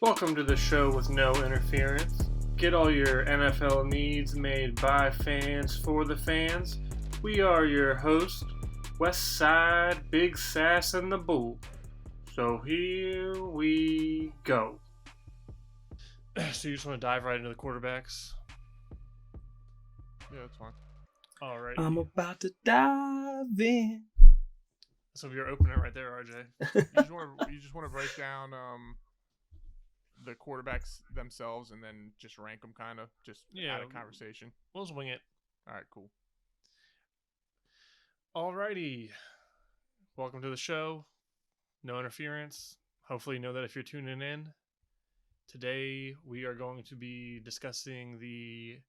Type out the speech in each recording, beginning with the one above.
Welcome to the show with no interference. Get all your NFL needs made by fans for the fans. We are your host, West Side, Big Sass, and the Bull. So here we go. So you just want to dive right into the quarterbacks? Yeah, that's fine. All right. I'm about to dive in. So you're opening it right there, RJ. You just want to break down the quarterbacks themselves and then just rank them, kind of just out of conversation. We'll just wing it. All right, cool. Alrighty. Welcome to the show. No interference. Hopefully you know that if you're tuning in. Today we are going to be discussing the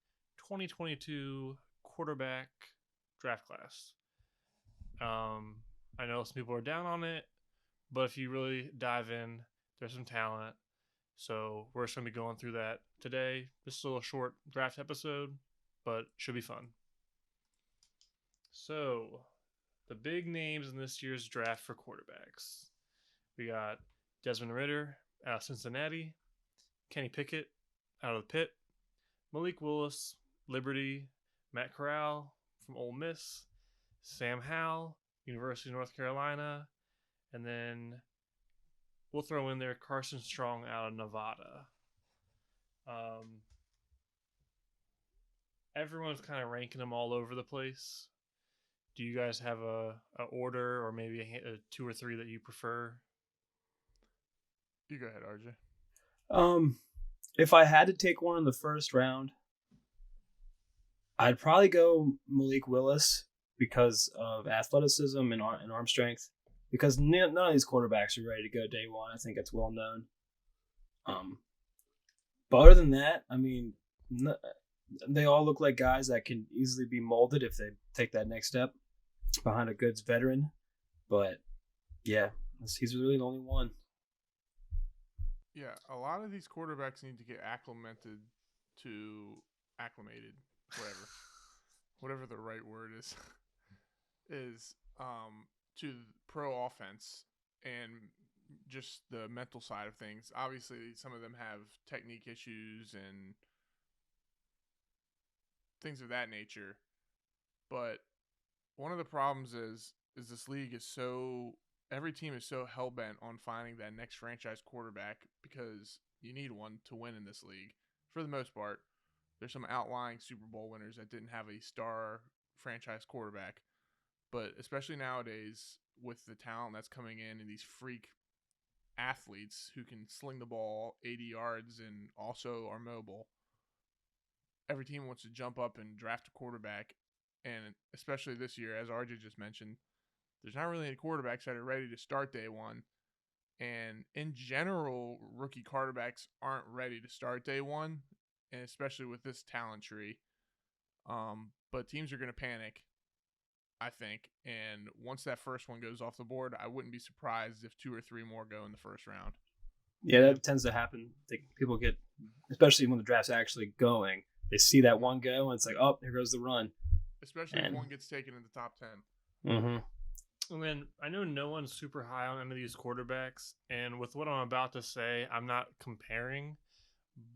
2022 quarterback draft class. I know some people are down on it, but if you really dive in, there's some talent. So we're just going to be going through that today. This is a little short draft episode, but should be fun. So the big names in this year's draft for quarterbacks. We got Desmond Ridder out of Cincinnati, Kenny Pickett out of the Pitt, Malik Willis, Liberty, Matt Corral from Ole Miss, Sam Howell, University of North Carolina, and then we'll throw in there Carson Strong out of Nevada. Everyone's kind of ranking them all over the place. Do you guys have a order or maybe a two or three that you prefer? You go ahead, RJ. If I had to take one in the first round, I'd probably go Malik Willis because of athleticism and arm strength. Because none of these quarterbacks are ready to go day one. I think it's well known. But other than that, I mean, they all look like guys that can easily be molded if they take that next step behind a good veteran. But yeah, he's really the only one. Yeah, a lot of these quarterbacks need to get acclimated, whatever the right word is to pro offense and just the mental side of things. Obviously, some of them have technique issues and things of that nature. But one of the problems is this league is every team is so hell-bent on finding that next franchise quarterback because you need one to win in this league. For the most part, there's some outlying Super Bowl winners that didn't have a star franchise quarterback. But especially nowadays with the talent that's coming in and these freak athletes who can sling the ball 80 yards and also are mobile, every team wants to jump up and draft a quarterback. And especially this year, as RJ just mentioned, there's not really any quarterbacks that are ready to start day one. And in general, rookie quarterbacks aren't ready to start day one, and especially with this talent tree. But teams are going to panic, I think. And once that first one goes off the board, I wouldn't be surprised if 2 or 3 more go in the first round. Yeah, that tends to happen. People get, especially when the draft's actually going, they see that one go, and it's like, oh, here goes the run. Especially if one gets taken in the top 10. Mm-hmm. And then I know no one's super high on any of these quarterbacks, and with what I'm about to say, I'm not comparing,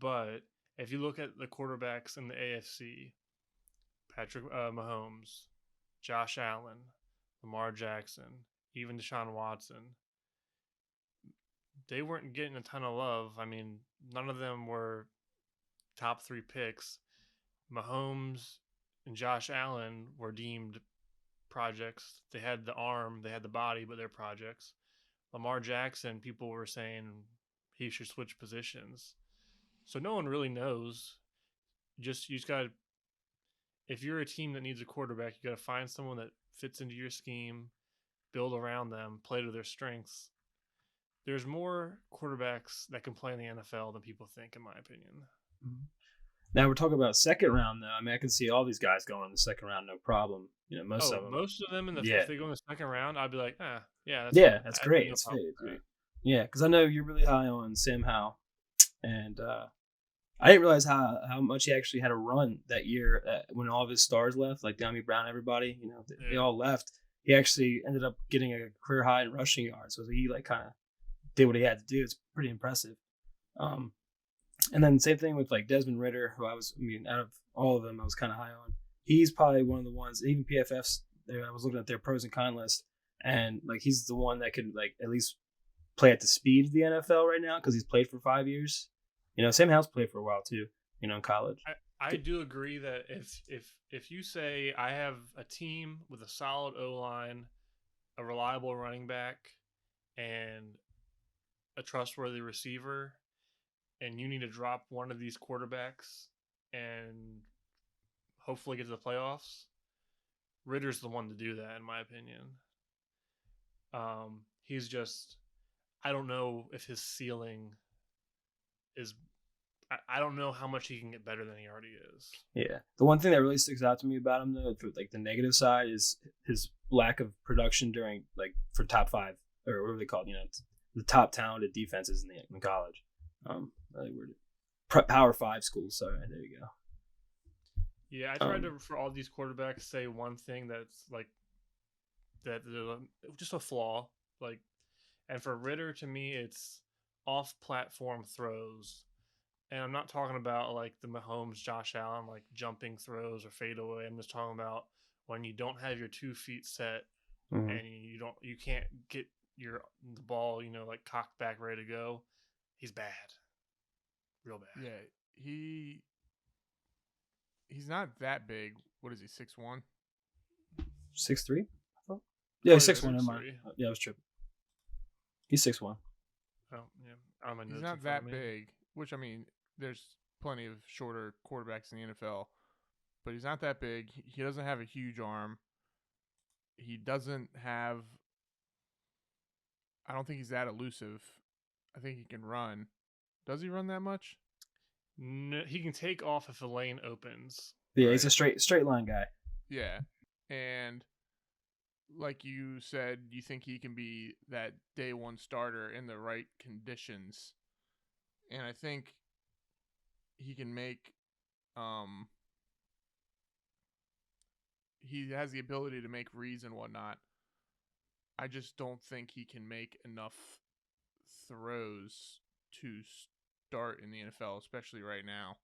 but if you look at the quarterbacks in the AFC, Patrick Mahomes, Josh Allen, Lamar Jackson, even Deshaun Watson, they weren't getting a ton of love. I mean, none of them were top 3 picks. Mahomes and Josh Allen were deemed projects. They had the arm, they had the body, but they're projects. Lamar Jackson, people were saying he should switch positions. So no one really knows. You just got to, if you're a team that needs a quarterback, you got to find someone that fits into your scheme, build around them, play to their strengths. There's more quarterbacks that can play in the NFL than people think, in my opinion. Now we're talking about second round, though. I mean, I can see all these guys going in the second round, no problem. You know, most of them if they go in the second round, I'd be like, yeah, that's great. It's great. Yeah, because I know you're really high on Sam Howell, and I didn't realize how much he actually had a run that year when all of his stars left, like De'Ami Brown, everybody. You know, they all left. He actually ended up getting a career high in rushing yards, so he like kind of did what he had to do. It's pretty impressive. And then same thing with like Desmond Ritter, who out of all of them, I was kind of high on. He's probably one of the ones, even PFF's there. I was looking at their pros and cons list, and like he's the one that could like at least play at the speed of the NFL right now because he's played for 5 years. Sam Howell's played for a while too. In college. I do agree that if you say I have a team with a solid O-line, a reliable running back, and a trustworthy receiver, and you need to drop one of these quarterbacks and hopefully get to the playoffs, Ritter's the one to do that, in my opinion. He's just, I don't know if his ceiling is, I don't know how much he can get better than he already is. Yeah. The one thing that really sticks out to me about him, though, for like the negative side, is his lack of production during, like, for top 5, or what are they called? The top talented defenses in college. Really weird. Power 5 schools. Sorry, there you go. Yeah, I tried to, for all these quarterbacks, say one thing that's like that just a flaw. Like, and for Ritter, to me, it's off-platform throws. And I'm not talking about like the Mahomes, Josh Allen, like jumping throws or fadeaway. I'm just talking about when you don't have your 2 feet set and you can't get the ball, like cocked back, ready to go. He's bad, real bad. Yeah, he's not that big. What is he? 6'1"? 6'3"? I thought. Yeah, he's 6'1". Yeah, I was tripping. He's 6'1". Oh yeah, he's not that big. Which, I mean, there's plenty of shorter quarterbacks in the NFL, but he's not that big. He doesn't have a huge arm. He doesn't have. I don't think he's that elusive. I think he can run. Does he run that much? No, he can take off if a lane opens. Yeah, right. He's a straight line guy. Yeah, and like you said, you think he can be that day one starter in the right conditions, and I think he can make. He has the ability to make reads and whatnot. I just don't think he can make enough throws to start in the NFL, especially right now.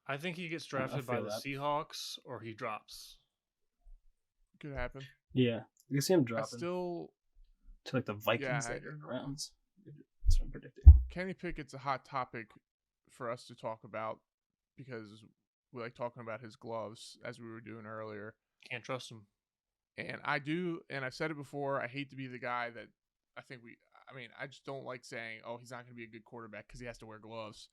I think he gets drafted by the Seahawks or he drops. Could happen. Yeah, you can see him dropping. To like the Vikings later rounds. That's what I'm predicting. Kenny Pickett's a hot topic for us to talk about because we like talking about his gloves, as we were doing earlier. Can't trust him. And I do, and I've said it before, I hate to be the guy that I just don't like saying, oh, he's not going to be a good quarterback because he has to wear gloves.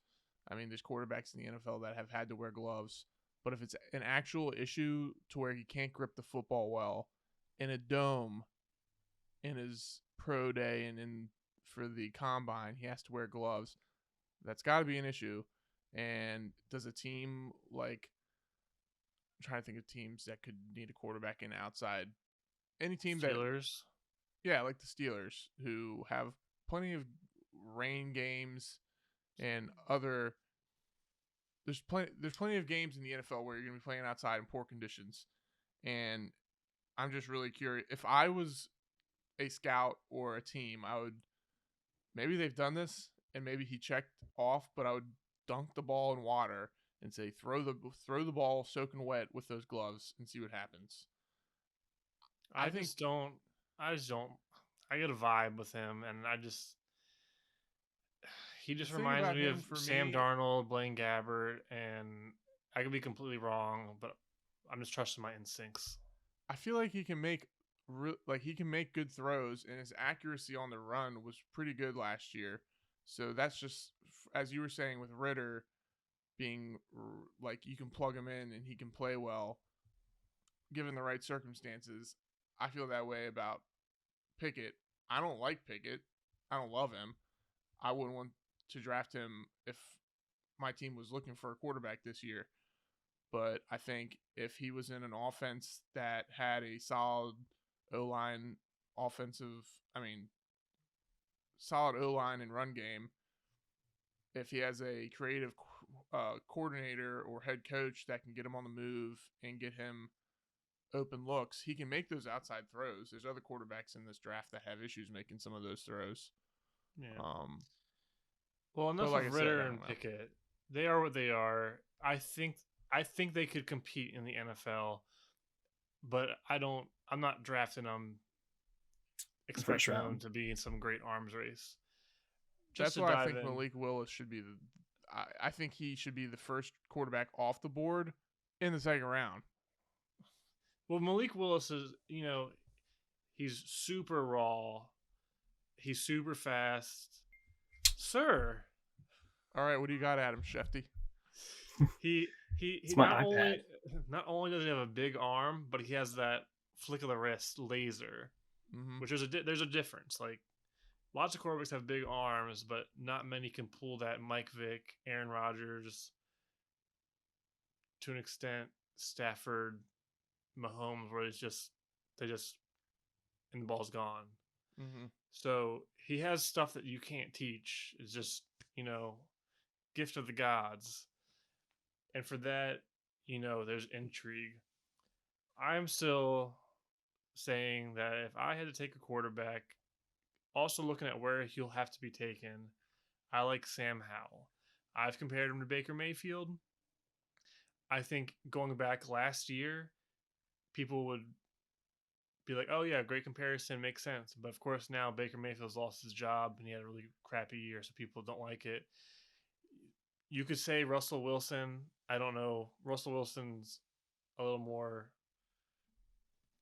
I mean, there's quarterbacks in the NFL that have had to wear gloves. But if it's an actual issue to where he can't grip the football well in a dome in his pro day and for the combine, he has to wear gloves. That's got to be an issue. And does a team like, I'm trying to think of teams that could need a quarterback in outside. Any team Steelers. Yeah, like the Steelers, who have plenty of rain games and other. There's plenty of games in the NFL where you're going to be playing outside in poor conditions, and I'm just really curious. If I was a scout or a team, I would. Maybe they've done this, and maybe he checked off, but I would dunk the ball in water and say throw the ball soaking wet with those gloves and see what happens. I just don't. I get a vibe with him, and he just reminds me of Sam Darnold, Blaine Gabbert, and I could be completely wrong, but I'm just trusting my instincts. I feel like he can make good throws, and his accuracy on the run was pretty good last year. So that's just, as you were saying with Ritter, being like you can plug him in and he can play well, given the right circumstances. I feel that way about Pickett. I don't like Pickett. I don't love him. I wouldn't want to draft him if my team was looking for a quarterback this year. But I think if he was in an offense that had a solid O-line solid O-line and run game, if he has a creative coordinator or head coach that can get him on the move and get him open looks, he can make those outside throws. There's other quarterbacks in this draft that have issues making some of those throws. Yeah. Well, enough like I of said, Ritter I and don't know. Pickett. They are what they are. I think they could compete in the NFL, but I'm not drafting them The first expecting them round. to be in some great arms race. Just That's to why I dive think in. Malik Willis should be the. I think he should be the first quarterback off the board in the second round. Well, Malik Willis is, he's super raw. He's super fast. Sir. All right, what do you got, Adam Shefty? He It's my not iPad. only does he have a big arm, but he has that flick of the wrist laser, Mm-hmm. which is there's a difference. Like lots of quarterbacks have big arms, but not many can pull that Mike Vick, Aaron Rodgers, to an extent, Stafford, Mahomes, where they just and the ball's gone. Mm-hmm. So he has stuff that you can't teach. It's just gift of the gods, and for that, there's intrigue. I'm still saying that if I had to take a quarterback, also looking at where he'll have to be taken, I like Sam Howell. I've compared him to Baker Mayfield. I think going back last year, people would be like, "Oh yeah, great comparison, makes sense." But of course now Baker Mayfield's lost his job and he had a really crappy year, so people don't like it. You could say Russell Wilson. I don't know. Russell Wilson's a little more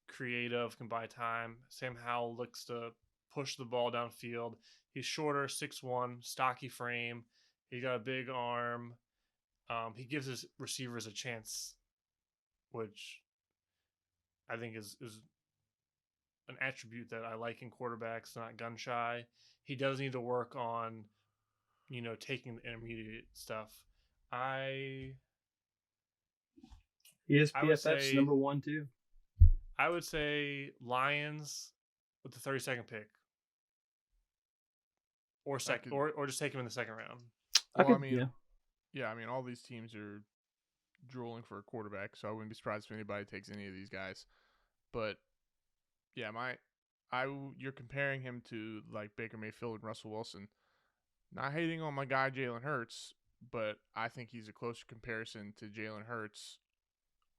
creative, can buy time. Sam Howell looks to push the ball downfield. He's shorter, 6'1", stocky frame. He's got a big arm. He gives his receivers a chance, which I think is an attribute that I like in quarterbacks, not gun shy. He does need to work on, taking the intermediate stuff. He is I would PFF's say number 1 too. I would say Lions with the 32nd pick, or or just take him in the second round. Well, I mean, all these teams are drooling for a quarterback, so I wouldn't be surprised if anybody takes any of these guys. But yeah, you're comparing him to like Baker Mayfield and Russell Wilson. Not hating on my guy Jalen Hurts, but I think he's a closer comparison to Jalen Hurts,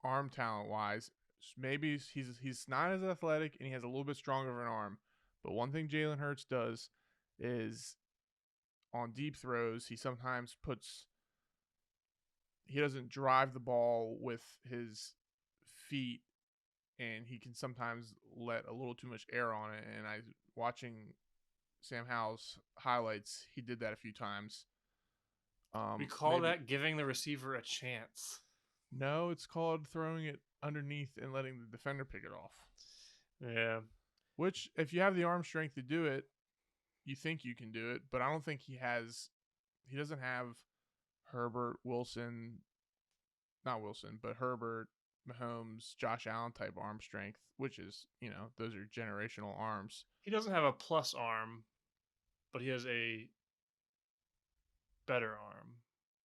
arm talent wise. Maybe he's not as athletic and he has a little bit stronger of an arm. But one thing Jalen Hurts does is on deep throws, he doesn't drive the ball with his feet, and he can sometimes let a little too much air on it. And watching Sam Howell's highlights, he did that a few times. We call that giving the receiver a chance. No, it's called throwing it underneath and letting the defender pick it off. Yeah. Which, if you have the arm strength to do it, you think you can do it, but I don't think he doesn't have Herbert, Herbert, Mahomes, Josh Allen type arm strength, which is, those are generational arms. He doesn't have a plus arm, but he has a better arm.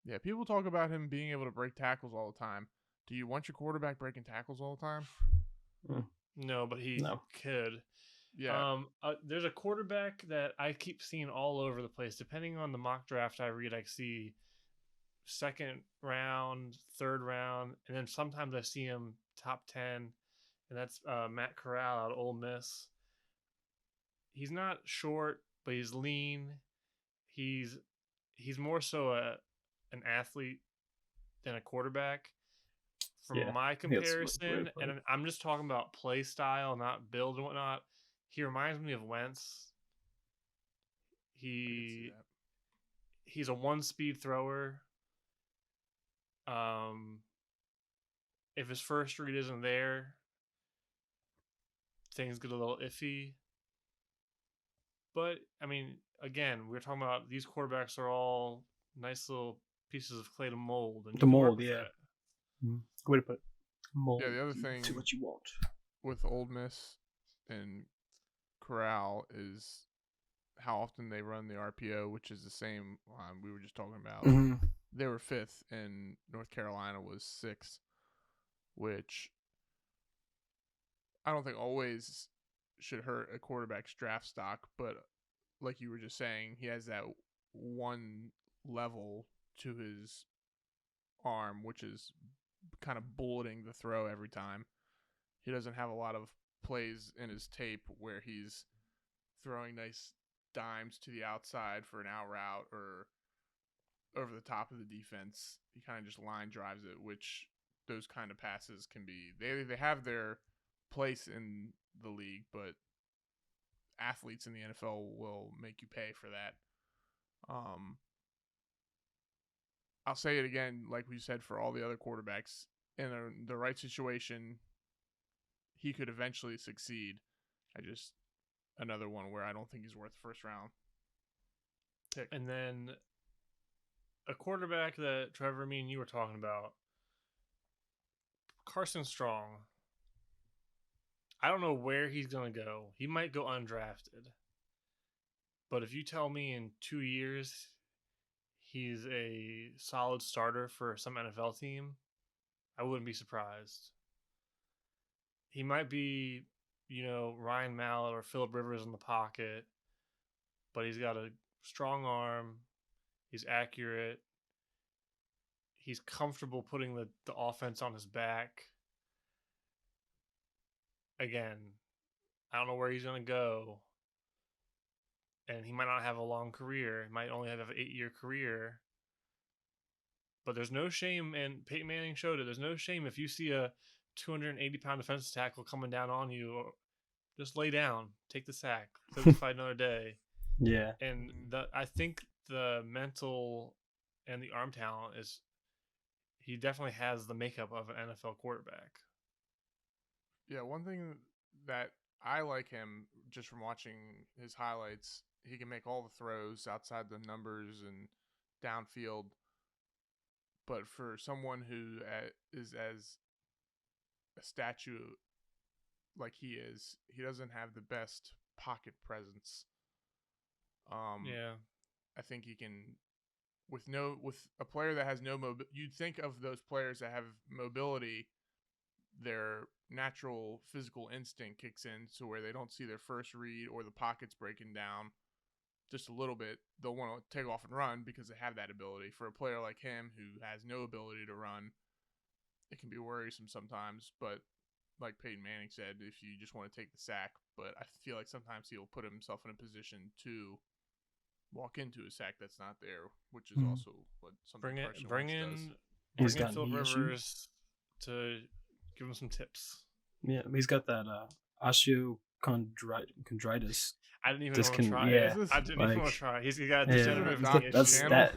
Yeah, people talk about him being able to break tackles all the time. Do you want your quarterback breaking tackles all the time? No, but he could. Yeah. There's a quarterback that I keep seeing all over the place. Depending on the mock draft I read, I see second round, third round, and then sometimes I see him top 10, and that's Matt Corral out of Ole Miss. He's not short, but he's lean. He's more so an athlete than a quarterback. From my comparison, and I'm just talking about play style, not build and whatnot, he reminds me of Wentz. He's a one-speed thrower. If his first read isn't there, things get a little iffy. But, I mean, again, we're talking about these quarterbacks are all nice little pieces of clay to mold. And to mold, yeah. Good way to put it. Mold. Yeah, the other thing to what you want with Ole Miss and Corral is how often they run the RPO, which is the same we were just talking about. Mm-hmm. They were 5th, and North Carolina was 6th, which I don't think always should hurt a quarterback's draft stock. But like you were just saying, he has that one level to his arm, which is kind of bulleting the throw every time. He doesn't have a lot of plays in his tape where he's throwing nice dimes to the outside for an out route or over the top of the defense. He kind of just line drives it, which those kind of passes can be, they have their place in the league, but athletes in the NFL will make you pay for that. I'll say it again, like we said for all the other quarterbacks, in the right situation, he could eventually succeed. Another one where I don't think he's worth the first round pick. And then a quarterback that Trevor, me and you were talking about, Carson Strong. I don't know where he's going to go. He might go undrafted. But if you tell me in 2 years he's a solid starter for some NFL team, I wouldn't be surprised. He might be, Ryan Mallett or Phillip Rivers in the pocket, but he's got a strong arm. He's accurate. He's comfortable putting the offense on his back. Again, I don't know where he's going to go. And he might not have a long career. He might only have an 8-year career. But there's no shame, and Peyton Manning showed it. There's no shame if you see a 280-pound defensive tackle coming down on you. Just lay down. Take the sack. Let's fight another day. Yeah. And I think the mental and the arm talent is, he definitely has the makeup of an NFL quarterback. Yeah, one thing that I like him just from watching his highlights, he can make all the throws outside the numbers and downfield. But for someone who is as a statue like he is, he doesn't have the best pocket presence. Yeah. I think he can, with a player that has no mobility, you'd think of those players that have mobility, their natural physical instinct kicks in, so where they don't see their first read or the pockets breaking down just a little bit, they'll want to take off and run because they have that ability. For a player like him who has no ability to run, it can be worrisome sometimes. But like Peyton Manning said, if you just want to take the sack, but I feel like sometimes he'll put himself in a position to walk into a sack that's not there, which is also what something bring does. in Phillip Rivers to give him some tips. Yeah, he's got that osteochondritis. I didn't even want to try. Yeah, I didn't even want to try. He's got a degenerative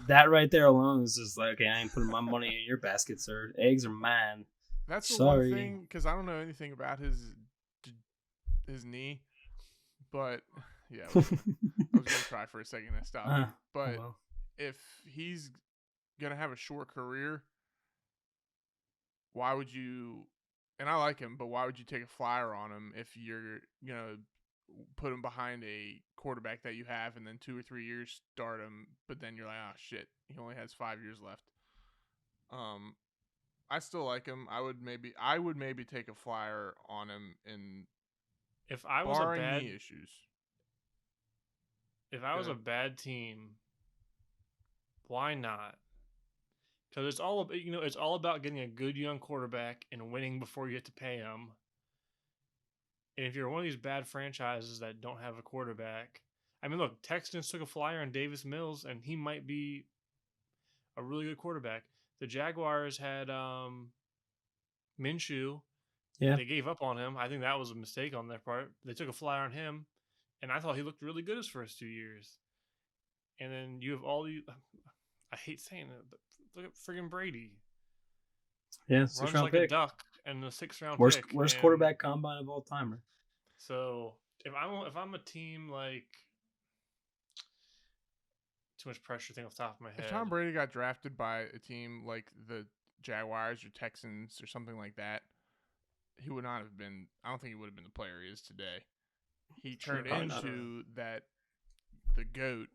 that right there alone is just like, okay, I ain't putting my money in your basket, sir. Eggs are mine. That's the one thing, because I don't know anything about his knee, but yeah, I was gonna try for a second and stop. But if he's gonna have a short career, why would you? And I like him, but why would you take a flyer on him if you're gonna put him behind a quarterback that you have, and then 2 or 3 years start him, but then you're like, oh shit, he only has 5 years left. I still like him. I would maybe take a flyer on him in if I was barring knee issues. If I was a bad team, why not? Because it's all about getting a good young quarterback and winning before you get to pay him. And if you're one of these bad franchises that don't have a quarterback, I mean, look, Texans took a flyer on Davis Mills, and he might be a really good quarterback. The Jaguars had Minshew. Yeah. They gave up on him. I think that was a mistake on their part. They took a flyer on him, and I thought he looked really good his first 2 years. And then you have all these. I hate saying it, but look at friggin' Brady. Yeah, runs like pick. A duck and the 6th round pick. Worst quarterback combine of all timer. So if I'm a team like, too much pressure thing off the top of my head. If Tom Brady got drafted by a team like the Jaguars or Texans or something like that, he would not have been. I don't think he would have been the player he is today. He turned into the GOAT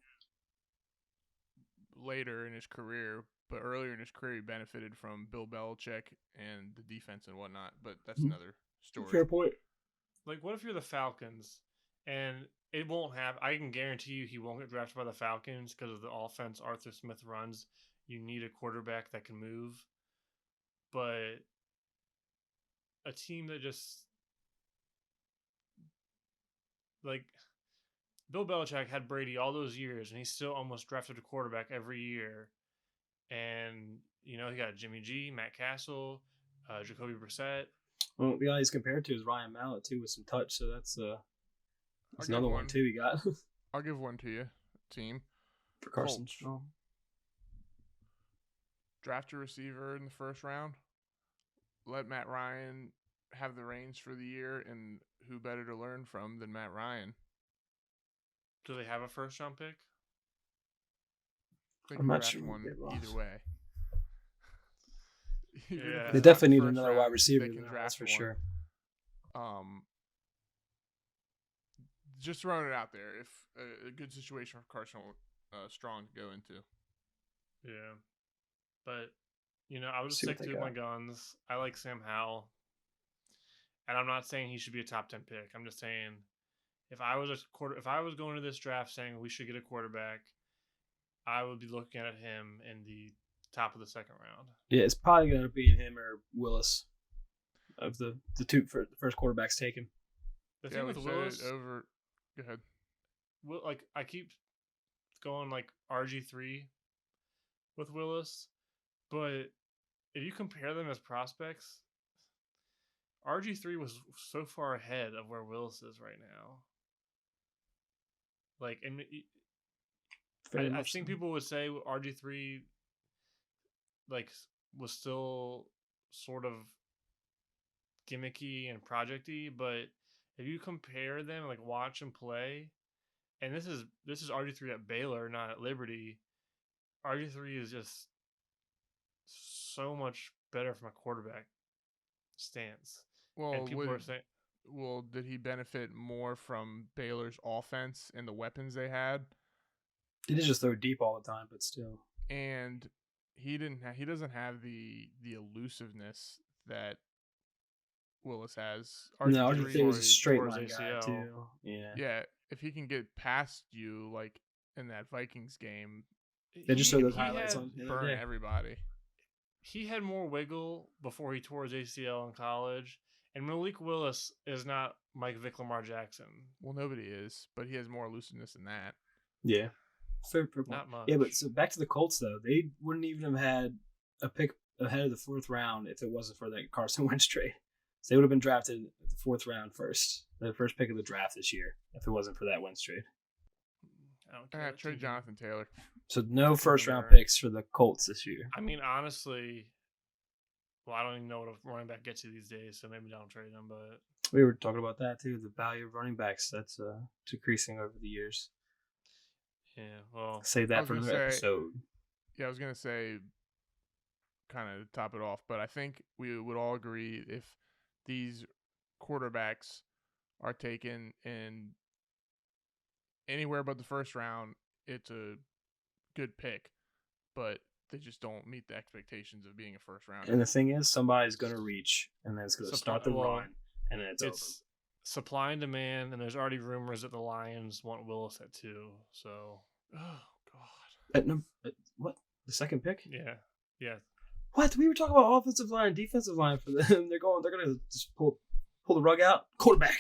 later in his career, but earlier in his career he benefited from Bill Belichick and the defense and whatnot. But that's another story. Fair point. Like, what if you're the Falcons and it won't have. I can guarantee you he won't get drafted by the Falcons because of the offense Arthur Smith runs. You need a quarterback that can move, but a team that just like Bill Belichick had Brady all those years, and he still almost drafted a quarterback every year. And he got Jimmy G, Matt Castle, Jacoby Brissett. Well, the guy he's compared to is Ryan Mallett too, with some touch. So that's another one too. He got. I'll give one to you, team. For Carson. Draft a receiver in the first round. Let Matt Ryan have the reins for the year, and who better to learn from than Matt Ryan? Do they have a first round pick? They can draft one either way. Yeah. They definitely need another wide receiver. That's for sure. Just throwing it out there. If a good situation for Carson Strong to go into. Yeah. But, I would stick to my guns. I like Sam Howell. And I'm not saying he should be a top 10 pick. I'm just saying if I was going to this draft saying we should get a quarterback, I would be looking at him in the top of the second round. Yeah, it's probably going to be him or Willis of the two first quarterbacks taken. The thing with Willis over. Go ahead. I keep going like RG3 with Willis, but if you compare them as prospects, RG3 was so far ahead of where Willis is right now. I think people would say RG3 was still sort of gimmicky and projecty, but if you compare them, watch them play, and this is RG3 at Baylor, not at Liberty. RG3 is just so much better from a quarterback stance. Well, and people are saying, well, did he benefit more from Baylor's offense and the weapons they had? He did just throw deep all the time, but still. And he doesn't have the elusiveness that Willis has. RG3 was a straight line guy too. Yeah. If he can get past you, like in that Vikings game, they just showed those highlights on burn everybody. He had more wiggle before he tore his ACL in college, and Malik Willis is not Mike Vick Lamar Jackson. Well, nobody is, but he has more elusiveness than that. Yeah, fair not much. Yeah, but so back to the Colts though, they wouldn't even have had a pick ahead of the fourth round if it wasn't for that Carson Wentz trade. So they would have been drafted in the fourth round first, the first pick of the draft this year, if it wasn't for that Wentz trade. I don't care. Trade Jonathan Taylor. So no first round picks for the Colts this year. I mean, honestly, I don't even know what a running back gets you these days, so maybe don't trade them. But we were talking about that too. The value of running backs that's decreasing over the years. Yeah, well, save that for another episode. Yeah, I was gonna say, kind of top it off, but I think we would all agree if these quarterbacks are taken in anywhere but the first round, it's a good pick, but they just don't meet the expectations of being a first rounder. And the thing is, somebody's going to reach, and then it's going to start the run, and then it's over. Supply and demand, and there's already rumors that the Lions want Willis at 2. So, oh god, at what? The second pick? Yeah. What? We were talking about offensive line, defensive line for them. They're going to just pull the rug out. Quarterback.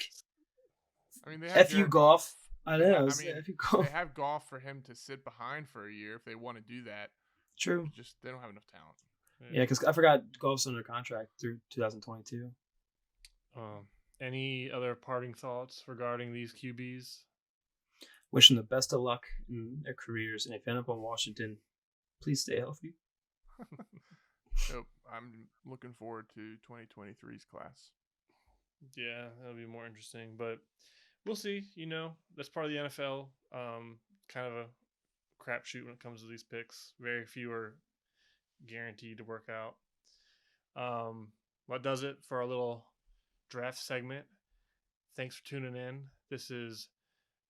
I mean, they have F you Goff. I know. I mean, they have Goff for him to sit behind for a year if they want to do that. True. Just they don't have enough talent. Yeah, because I forgot Goff's under contract through 2022. Any other parting thoughts regarding these QBs? Wish them the best of luck in their careers, and if you end up on Washington, please stay healthy. Nope. I'm looking forward to 2023's class. Yeah, that'll be more interesting, but we'll see. That's part of the NFL. Kind of a crapshoot when it comes to these picks. Very few are guaranteed to work out. What does it for our little draft segment? Thanks for tuning in. This is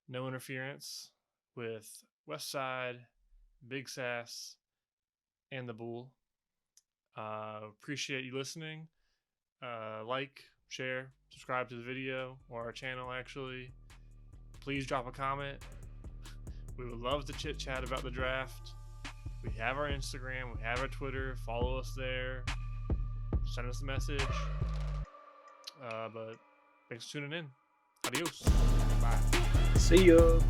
No Interference with Westside, Big Sass, and the Bull. Appreciate you listening. Like, share, subscribe to the video or our channel actually. please drop a comment. We would love to chit chat about the draft. We have our Instagram, we have our Twitter. Follow us there. Send us a message. But thanks for tuning in. Adios. Bye. See ya.